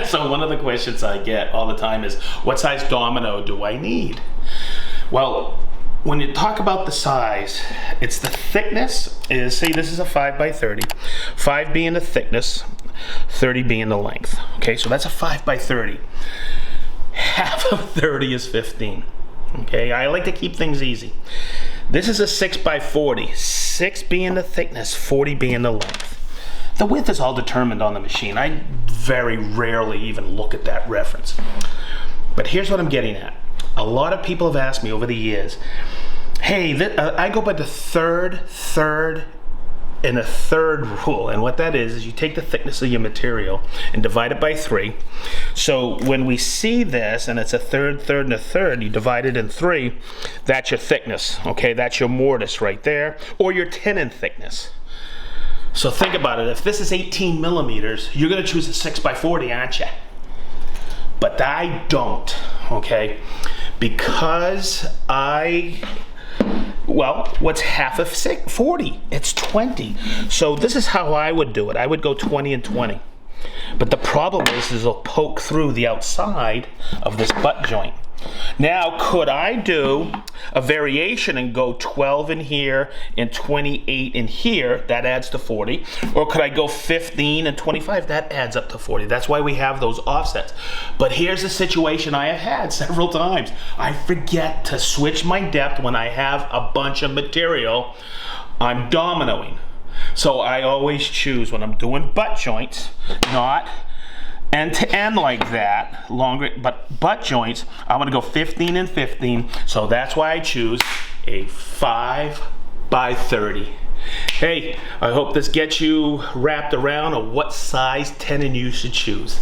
So one of the questions I get all the time is, what size domino do I need? Well, when you talk about the size, it's the thickness. Say this is a 5 by 30, 5 being the thickness, 30 being the length. Okay, so that's a 5 by 30. Half of 30 is 15. Okay, I like to keep things easy. This is a 6 by 40, 6 being the thickness, 40 being the length. The width is all determined on the machine. I very rarely even look at that reference. But here's what I'm getting at. A lot of people have asked me over the years, hey, I go by the third, and a third rule. And what that is you take the thickness of your material and divide it by 3. So when we see this, and it's a third, and a third, you divide it in 3, that's your thickness, okay? That's your mortise right there, or your tenon thickness. So think about it, if this is 18 millimeters, you're gonna choose a 6 by 40, aren't you? But I don't, okay? Because well, what's half of 40? It's 20. So this is how I would do it. I would go 20 and 20. But the problem is it'll poke through the outside of this butt joint. Now, could I do a variation and go 12 in here and 28 in here? That adds to 40. Or could I go 15 and 25? That adds up to 40. That's why we have those offsets. But here's a situation I have had several times. I forget to switch my depth when I have a bunch of material I'm dominoing. So I always choose, when I'm doing butt joints, not end to end like that, longer, but butt joints, I'm gonna go 15 and 15. So that's why I choose a 5 by 30. Hey, I hope this gets you wrapped around on what size tenon you should choose.